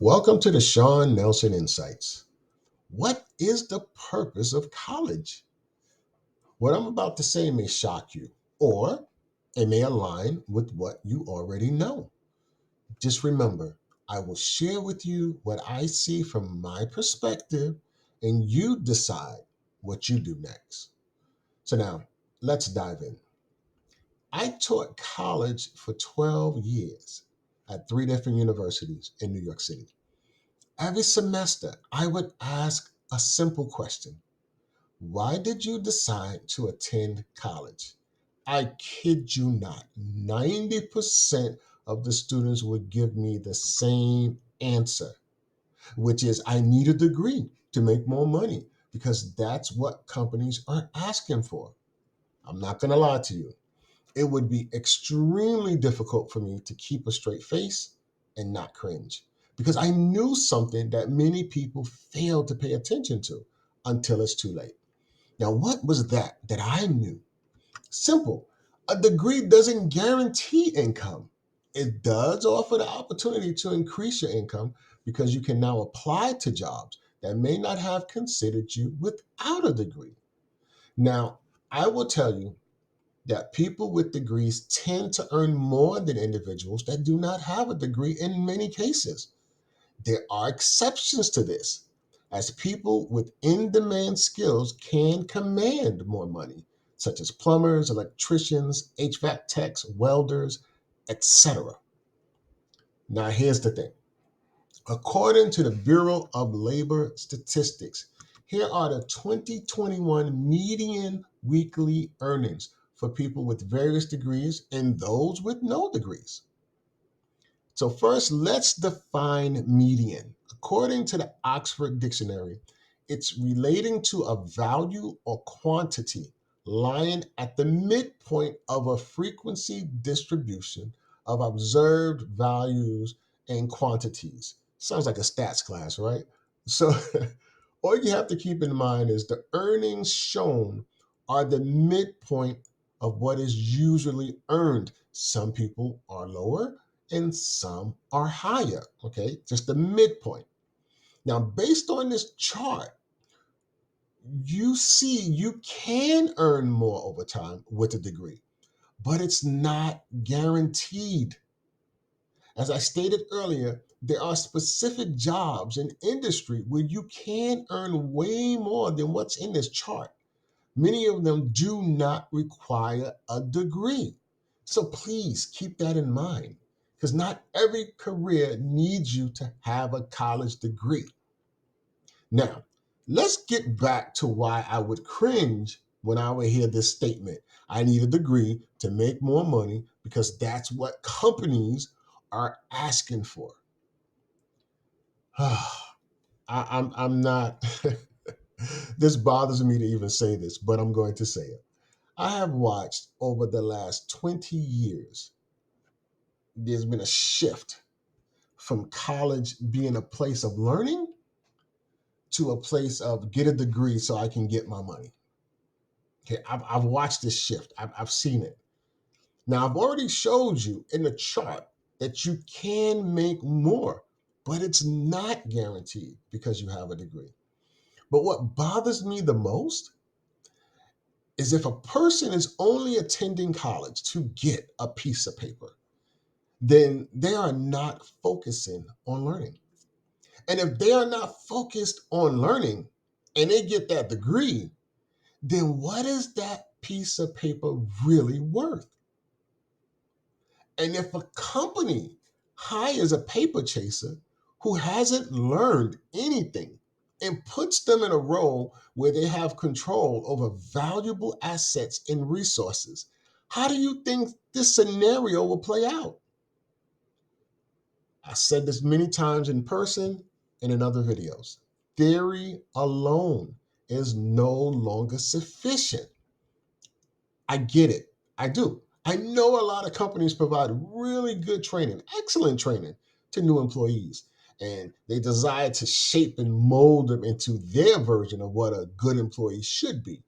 Welcome to the Sean Nelson Insights. What is the purpose of college? What I'm about to say may shock you, or it may align with what you already know. Just remember, I will share with you what I see from my perspective, and you decide what you do next. So now, let's dive in. I taught college for 12 years at three different universities in New York City. Every semester, I would ask a simple question. Why did you decide to attend college? I kid you not, 90% of the students would give me the same answer, which is I need a degree to make more money because that's what companies are asking for. I'm not going to lie to you. It would be extremely difficult for me to keep a straight face and not cringe because I knew something that many people fail to pay attention to until it's too late. Now, what was that I knew? Simple. A degree doesn't guarantee income. It does offer the opportunity to increase your income because you can now apply to jobs that may not have considered you without a degree. Now, I will tell you that people with degrees tend to earn more than individuals that do not have a degree in many cases. There are exceptions to this, as people with in demand skills can command more money, such as plumbers, electricians, HVAC techs, welders, etc. Now, here's the thing. According to the Bureau of Labor Statistics, here are the 2021 median weekly earnings for people with various degrees and those with no degrees. So, first, let's define median. According to the Oxford Dictionary, it's relating to a value or quantity lying at the midpoint of a frequency distribution of observed values and quantities. Sounds like a stats class, right? So, all you have to keep in mind is the earnings shown are the midpoint of what is usually earned. Some people are lower and some are higher, okay? Just the midpoint. Now, based on this chart, you see you can earn more over time with a degree, but it's not guaranteed. As I stated earlier, there are specific jobs in industry where you can earn way more than what's in this chart. Many of them do not require a degree. So please keep that in mind because not every career needs you to have a college degree. Now, let's get back to why I would cringe when I would hear this statement. I need a degree to make more money because that's what companies are asking for. I'm not, this bothers me to even say this, but I'm going to say it. I have watched over the last 20 years, there's been a shift from college being a place of learning to a place of get a degree so I can get my money. Okay, I've watched this shift, I've seen it. Now, I've already showed you in the chart that you can make more, but it's not guaranteed because you have a degree. But what bothers me the most is if a person is only attending college to get a piece of paper, then they are not focusing on learning. And if they are not focused on learning and they get that degree, then what is that piece of paper really worth? And if a company hires a paper chaser who hasn't learned anything and puts them in a role where they have control over valuable assets and resources, how do you think this scenario will play out? I said this many times in person and in other videos. Theory alone is no longer sufficient. I get it. I do. I know a lot of companies provide really good training, excellent training to new employees, and they desire to shape and mold them into their version of what a good employee should be.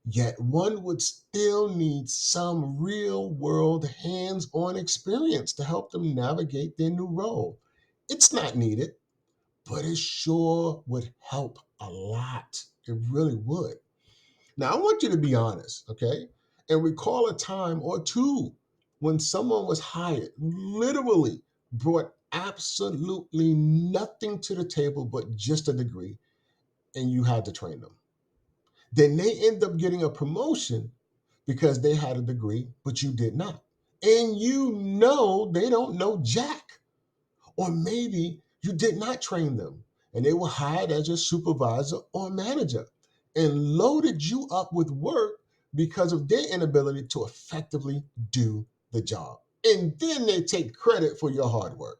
Yet one would still need some real world hands on experience to help them navigate their new role. It's not needed, but it sure would help a lot. It really would. Now, I want you to be honest, okay? And recall a time or two when someone was hired, literally brought absolutely nothing to the table but just a degree, and you had to train them. Then they end up getting a promotion because they had a degree, but you did not. And you know they don't know jack. Or maybe you did not train them and they were hired as your supervisor or manager and loaded you up with work because of their inability to effectively do the job. And then they take credit for your hard work.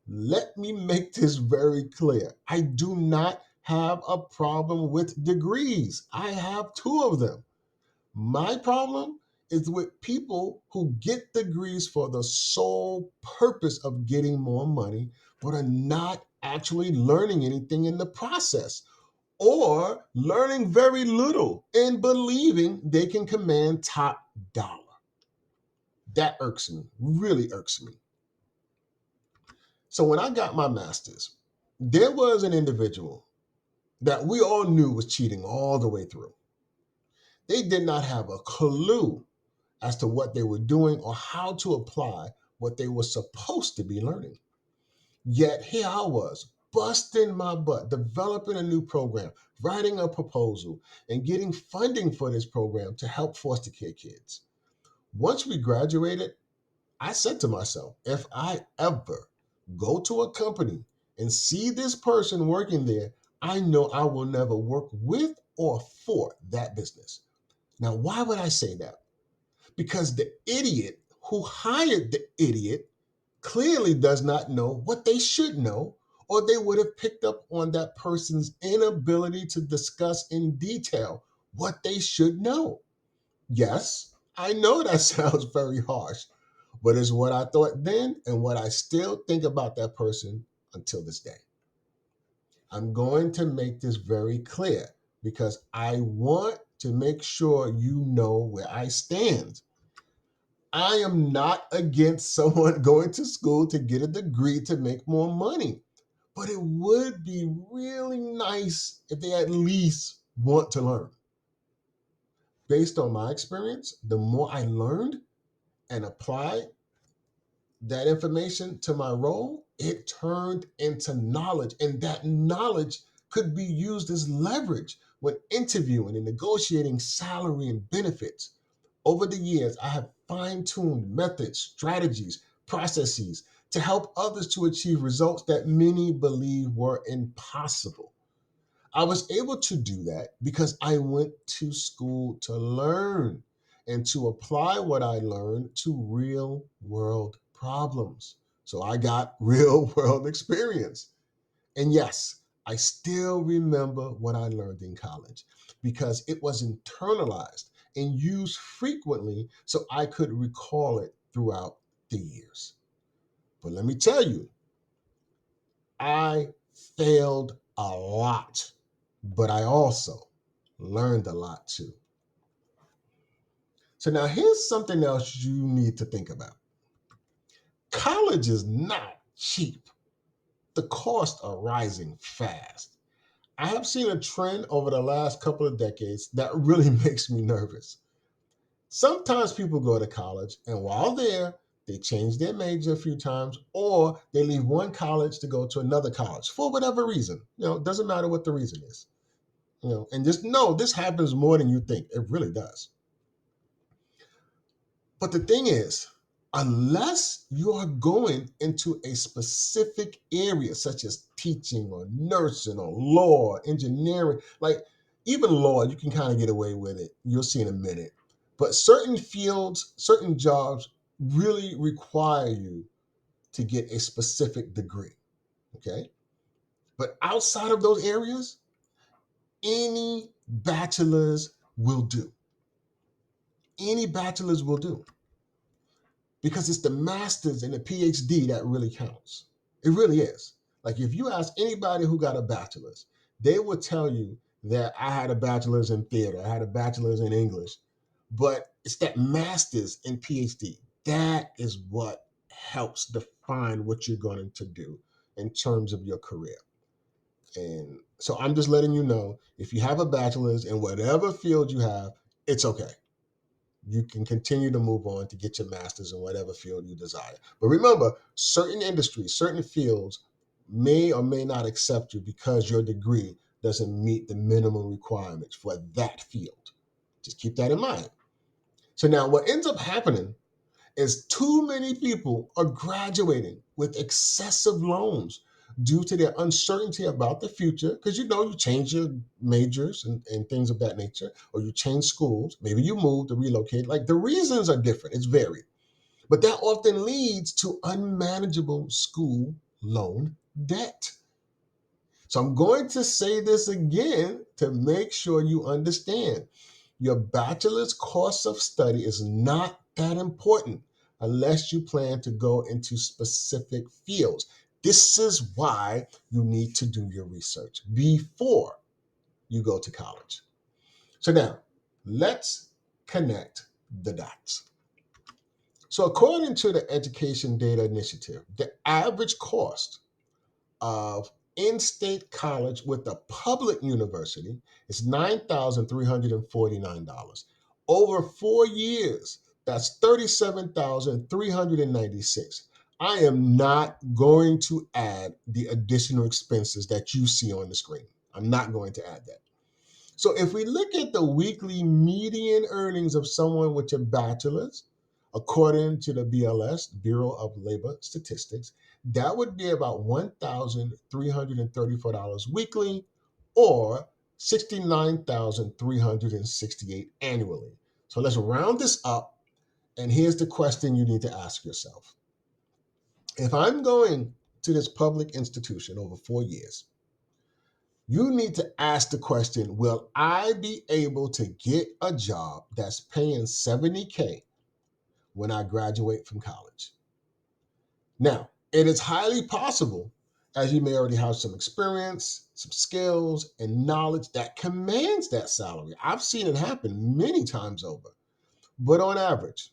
Let me make this very clear. I do not have a problem with degrees. I have two of them. My problem is with people who get degrees for the sole purpose of getting more money, but are not actually learning anything in the process or learning very little and believing they can command top dollar. That irks me, really irks me. So when I got my master's, there was an individual that we all knew was cheating all the way through. They did not have a clue as to what they were doing or how to apply what they were supposed to be learning. Yet here I was, busting my butt, developing a new program, writing a proposal, and getting funding for this program to help foster care kids. Once we graduated, I said to myself, if I ever go to a company and see this person working there, I know I will never work with or for that business. Now, why would I say that? Because the idiot who hired the idiot clearly does not know what they should know, or they would have picked up on that person's inability to discuss in detail what they should know. Yes, I know that sounds very harsh, but it's what I thought then and what I still think about that person until this day. I'm going to make this very clear because I want to make sure you know where I stand. I am not against someone going to school to get a degree to make more money, but it would be really nice if they at least want to learn. Based on my experience, the more I learned and applied that information to my role, it turned into knowledge, and that knowledge could be used as leverage when interviewing and negotiating salary and benefits. Over the years, I have fine tuned methods, strategies, processes to help others to achieve results that many believe were impossible. I was able to do that because I went to school to learn and to apply what I learned to real world problems. So I got real world experience. And yes, I still remember what I learned in college because it was internalized and used frequently so I could recall it throughout the years. But let me tell you, I failed a lot, but I also learned a lot too. So now here's something else you need to think about. College is not cheap. The costs are rising fast. I have seen a trend over the last couple of decades that really makes me nervous. Sometimes people go to college and while there, they change their major a few times or they leave one college to go to another college for whatever reason. It doesn't matter what the reason is. And just know this happens more than you think. It really does. But the thing is, unless you are going into a specific area, such as teaching or nursing or law, engineering, like even law, you can kind of get away with it. You'll see in a minute. But certain fields, certain jobs really require you to get a specific degree. Okay. But outside of those areas, any bachelor's will do. Any bachelor's will do. Because it's the master's and the PhD that really counts. It really is. Like if you ask anybody who got a bachelor's, they will tell you that I had a bachelor's in theater, I had a bachelor's in English, but it's that master's and PhD that is what helps define what you're going to do in terms of your career. And so I'm just letting you know, if you have a bachelor's in whatever field you have, it's okay. You can continue to move on to get your master's in whatever field you desire. But remember, certain industries, certain fields may or may not accept you because your degree doesn't meet the minimum requirements for that field. Just keep that in mind. So now what ends up happening is too many people are graduating with excessive loans due to their uncertainty about the future. Because you change your majors and things of that nature, or you change schools, maybe you move to relocate. Like the reasons are different, it's varied. But that often leads to unmanageable school loan debt. So I'm going to say this again to make sure you understand. Your bachelor's course of study is not that important unless you plan to go into specific fields. This is why you need to do your research before you go to college. So now, let's connect the dots. So according to the Education Data Initiative, the average cost of in-state college with a public university is $9,349. Over 4 years, that's $37,396. I am not going to add the additional expenses that you see on the screen. I'm not going to add that. So if we look at the weekly median earnings of someone with a bachelor's, according to the BLS, Bureau of Labor Statistics, that would be about $1,334 weekly or $69,368 annually. So let's round this up. And here's the question you need to ask yourself. If I'm going to this public institution over 4 years, you need to ask the question, will I be able to get a job that's paying $70K when I graduate from college? Now, it is highly possible, as you may already have some experience, some skills, and knowledge that commands that salary. I've seen it happen many times over. But on average,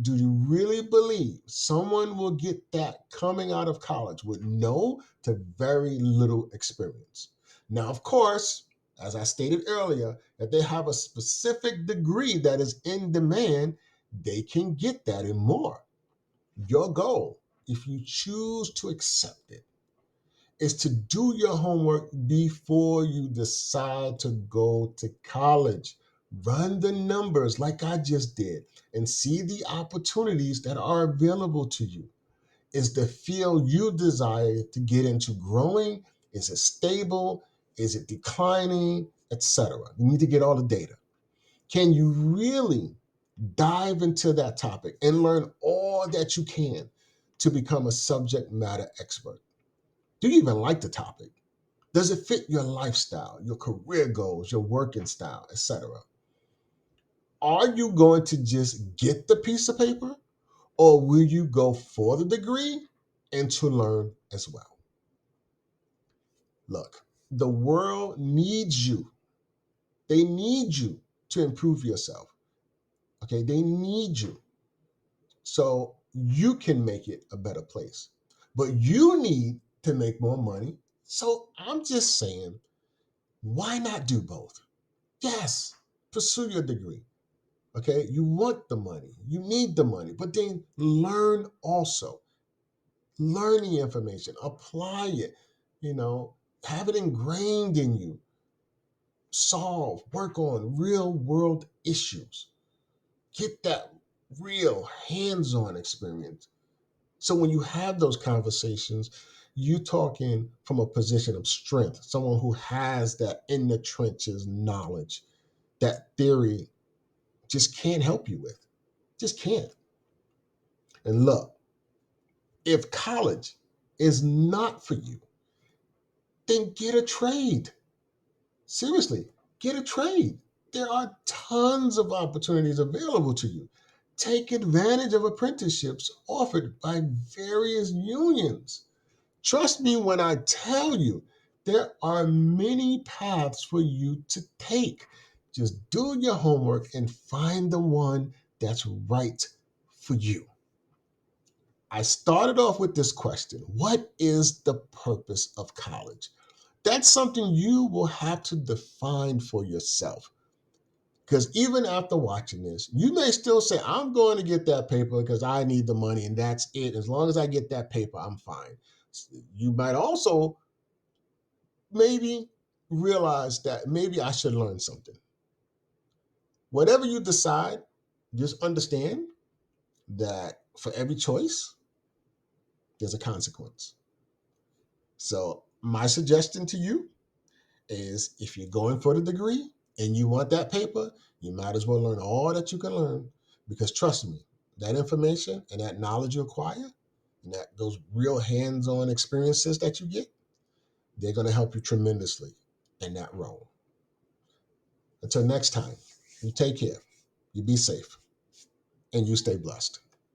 do you really believe someone will get that coming out of college with no to very little experience? Now, of course, as I stated earlier, if they have a specific degree that is in demand, they can get that and more. Your goal, if you choose to accept it, is to do your homework before you decide to go to college. Run the numbers like I just did and see the opportunities that are available to you. Is the field you desire to get into growing? Is it stable? Is it declining? Etc. You need to get all the data. Can you really dive into that topic and learn all that you can to become a subject matter expert? Do you even like the topic? Does it fit your lifestyle, your career goals, your working style, etc.? Are you going to just get the piece of paper, or will you go for the degree and to learn as well? Look, the world needs you. They need you to improve yourself. Okay, they need you so you can make it a better place. But you need to make more money. So I'm just saying, why not do both? Yes, pursue your degree. Okay, you want the money, you need the money, but then learn also. Learn the information, apply it, have it ingrained in you. Solve, work on real world issues. Get that real hands on experience. So when you have those conversations, you talking from a position of strength, someone who has that in the trenches knowledge, that theory just can't help you with. Just can't. And look, if college is not for you, then get a trade. Seriously, get a trade. There are tons of opportunities available to you. Take advantage of apprenticeships offered by various unions. Trust me when I tell you, there are many paths for you to take. Just do your homework and find the one that's right for you. I started off with this question: what is the purpose of college? That's something you will have to define for yourself. Because even after watching this, you may still say, I'm going to get that paper because I need the money and that's it. As long as I get that paper, I'm fine. You might also maybe realize that maybe I should learn something. Whatever you decide, just understand that for every choice, there's a consequence. So, my suggestion to you is if you're going for the degree and you want that paper, you might as well learn all that you can learn because trust me, that information and that knowledge you acquire and that those real hands-on experiences that you get, they're going to help you tremendously in that role. Until next time, you take care, you be safe, and you stay blessed.